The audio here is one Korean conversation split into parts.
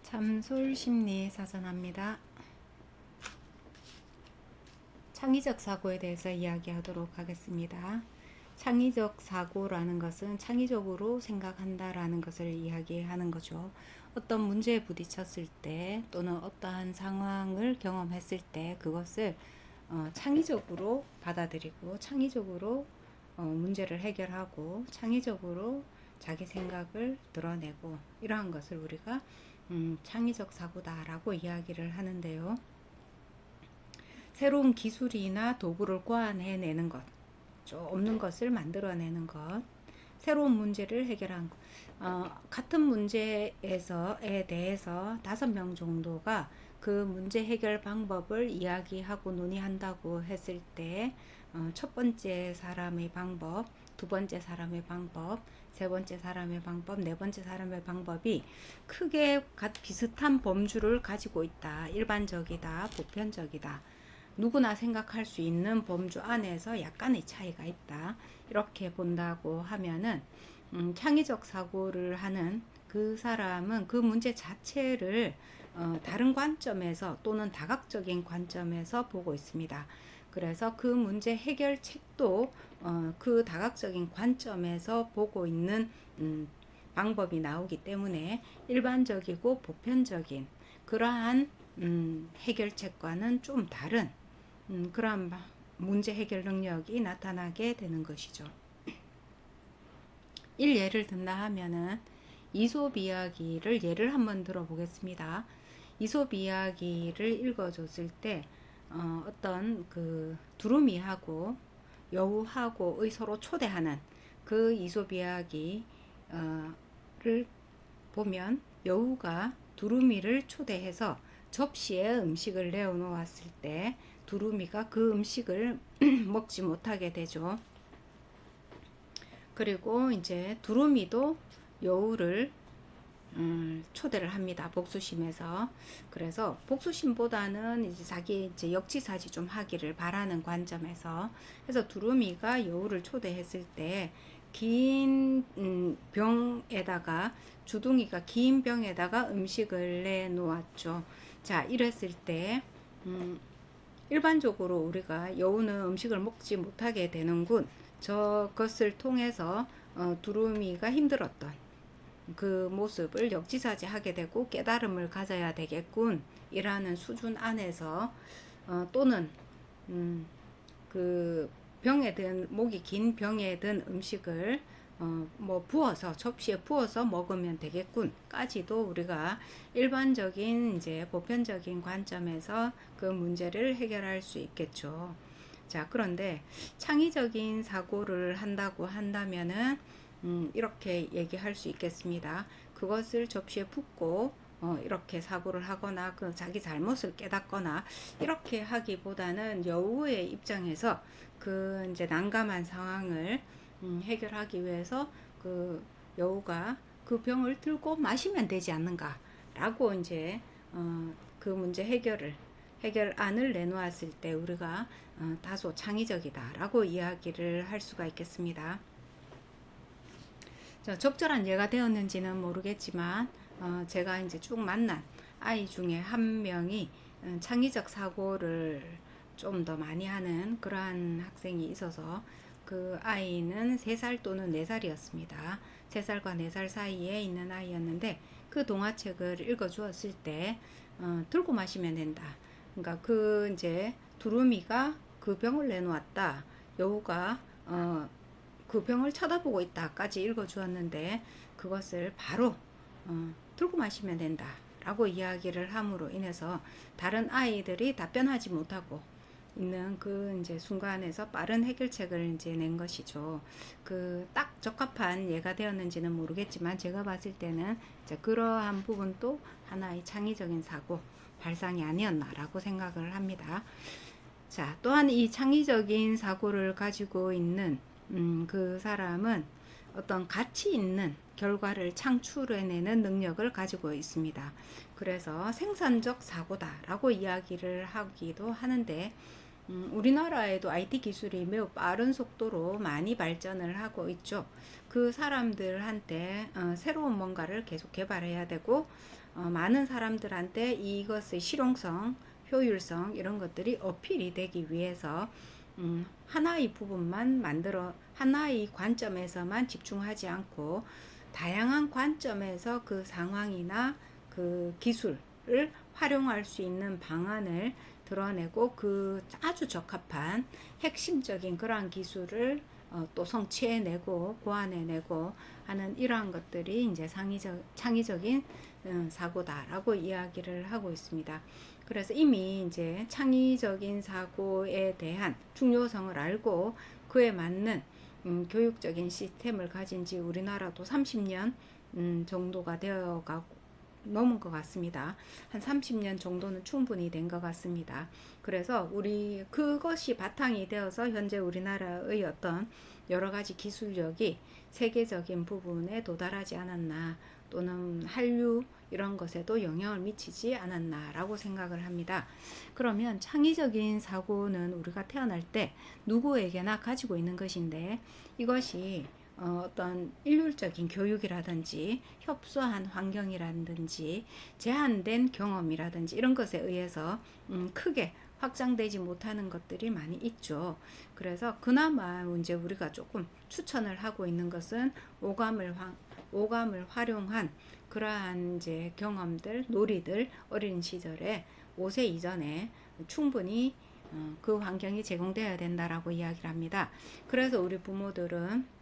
참솔심리 사전합니다. 창의적 사고에 대해서 이야기하도록 하겠습니다. 창의적 사고라는 것은 창의적으로 생각한다라는 것을 이야기하는 거죠. 어떤 문제에 부딪혔을 때 또는 어떠한 상황을 경험했을 때 그것을 창의적으로 받아들이고 창의적으로 문제를 해결하고 창의적으로 자기 생각을 드러내고 이러한 것을 우리가 창의적 사고다라고 이야기를 하는데요. 새로운 기술이나 도구를 고안해내는 것, 없는 것을 만들어내는 것, 새로운 문제를 해결한 것. 같은 문제에 대해서 5명 정도가 그 문제 해결 방법을 이야기하고 논의한다고 했을 때 첫 번째 사람의 방법, 두 번째 사람의 방법, 세 번째 사람의 방법, 네 번째 사람의 방법이 크게 비슷한 범주를 가지고 있다. 일반적이다, 보편적이다. 누구나 생각할 수 있는 범주 안에서 약간의 차이가 있다. 이렇게 본다고 하면은 창의적 사고를 하는 그 사람은 그 문제 자체를 다른 관점에서 또는 다각적인 관점에서 보고 있습니다. 그래서 그 문제 해결책도 그 다각적인 관점에서 보고 있는 방법이 나오기 때문에 일반적이고 보편적인 그러한 해결책과는 좀 다른 그러한 문제 해결 능력이 나타나게 되는 것이죠. 예를 든다 하면은 이솝 이야기를 예를 한번 들어보겠습니다. 이솝 이야기를 읽어줬을 때 어떤 그 두루미하고 여우하고의 서로 초대하는 그 이솝 이야기를 보면 여우가 두루미를 초대해서 접시에 음식을 내어놓았을 때 두루미가 그 음식을 먹지 못하게 되죠. 그리고 이제 두루미도 여우를 초대를 합니다. 복수심에서. 그래서 복수심보다는 이제 자기 이제 역지사지 좀 하기를 바라는 관점에서. 그래서 두루미가 여우를 초대했을 때 긴 병에다가 주둥이가 긴 병에다가 음식을 내놓았죠. 자, 이랬을 때 일반적으로 우리가 여우는 음식을 먹지 못하게 되는군. 저것을 통해서 두루미가 힘들었던 그 모습을 역지사지하게 되고 깨달음을 가져야 되겠군 이라는 수준 안에서 또는 그 병에 든 목이 긴 병에 든 음식을 뭐 부어서 접시에 부어서 먹으면 되겠군까지도 우리가 일반적인 이제 보편적인 관점에서 그 문제를 해결할 수 있겠죠. 자, 그런데 창의적인 사고를 한다고 한다면은 이렇게 얘기할 수 있겠습니다. 그것을 접시에 붓고 이렇게 사고를 하거나 그 자기 잘못을 깨닫거나 이렇게 하기보다는 여우의 입장에서 그 이제 난감한 상황을 해결하기 위해서 그 여우가 그 병을 들고 마시면 되지 않는가라고 이제 그 문제 해결안을 내놓았을 때 우리가 다소 창의적이다라고 이야기를 할 수가 있겠습니다. 적절한 예가 되었는지는 모르겠지만 제가 이제 쭉 만난 아이 중에 한 명이 창의적 사고를 좀 더 많이 하는 그러한 학생이 있어서 그 아이는 3살 또는 4살이었습니다. 3살과 4살 사이에 있는 아이였는데 그 동화책을 읽어주었을 때 들고 마시면 된다. 그러니까 그 이제 두루미가 그 병을 내놓았다. 여우가 그 병을 쳐다보고 있다까지 읽어주었는데 그것을 바로 들고 마시면 된다 라고 이야기를 함으로 인해서 다른 아이들이 답변하지 못하고 있는 그 이제 순간에서 빠른 해결책을 이제 낸 것이죠. 그 딱 적합한 예가 되었는지는 모르겠지만 제가 봤을 때는 이제 그러한 부분도 하나의 창의적인 사고 발상이 아니었나라고 생각을 합니다. 자, 또한 이 창의적인 사고를 가지고 있는 그 사람은 어떤 가치 있는 결과를 창출해내는 능력을 가지고 있습니다. 그래서 생산적 사고다라고 이야기를 하기도 하는데 우리나라에도 IT 기술이 매우 빠른 속도로 많이 발전을 하고 있죠. 그 사람들한테 새로운 뭔가를 계속 개발해야 되고, 많은 사람들한테 이것의 실용성, 효율성 이런 것들이 어필이 되기 위해서 하나의 부분만 만들어 하나의 관점에서만 집중하지 않고 다양한 관점에서 그 상황이나 그 기술을 활용할 수 있는 방안을 드러내고 그 아주 적합한 핵심적인 그러한 기술을 또 성취해내고 고안해내고 하는 이러한 것들이 이제 창의적인 사고다라고 이야기를 하고 있습니다. 그래서 이미 이제 창의적인 사고에 대한 중요성을 알고 그에 맞는 교육적인 시스템을 가진 지 우리나라도 30년 정도가 되어가고 넘은 것 같습니다. 한 30년 정도는 충분히 된 것 같습니다. 그래서 우리 그것이 바탕이 되어서 현재 우리나라의 어떤 여러 가지 기술력이 세계적인 부분에 도달하지 않았나, 또는 한류 이런 것에도 영향을 미치지 않았나라고 생각을 합니다. 그러면 창의적인 사고는 우리가 태어날 때 누구에게나 가지고 있는 것인데, 이것이 어떤 일률적인 교육이라든지 협소한 환경이라든지 제한된 경험이라든지 이런 것에 의해서 크게 확장되지 못하는 것들이 많이 있죠. 그래서 그나마 이제 우리가 조금 추천을 하고 있는 것은 오감을 활용한 그러한 이제 경험들, 놀이들 어린 시절에 5세 이전에 충분히 그 환경이 제공되어야 된다라고 이야기를 합니다. 그래서 우리 부모들은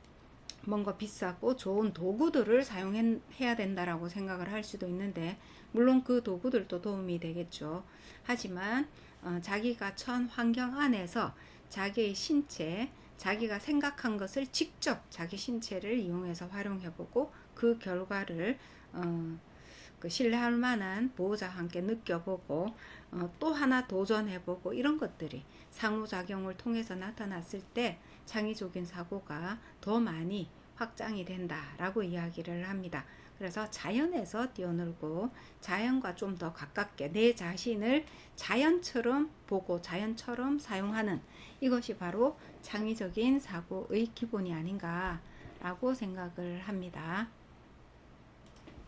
뭔가 비싸고 좋은 도구들을 사용해야 된다라고 생각을 할 수도 있는데, 물론 그 도구들도 도움이 되겠죠. 하지만 자기가 처한 환경 안에서 자기의 신체, 자기가 생각한 것을 직접 자기 신체를 이용해서 활용해보고 그 결과를 그 신뢰할 만한 보호자와 함께 느껴보고 또 하나 도전해보고 이런 것들이 상호작용을 통해서 나타났을 때 창의적인 사고가 더 많이 확장이 된다라고 이야기를 합니다. 그래서 자연에서 뛰어놀고 자연과 좀 더 가깝게 내 자신을 자연처럼 보고 자연처럼 사용하는 이것이 바로 창의적인 사고의 기본이 아닌가라고 생각을 합니다.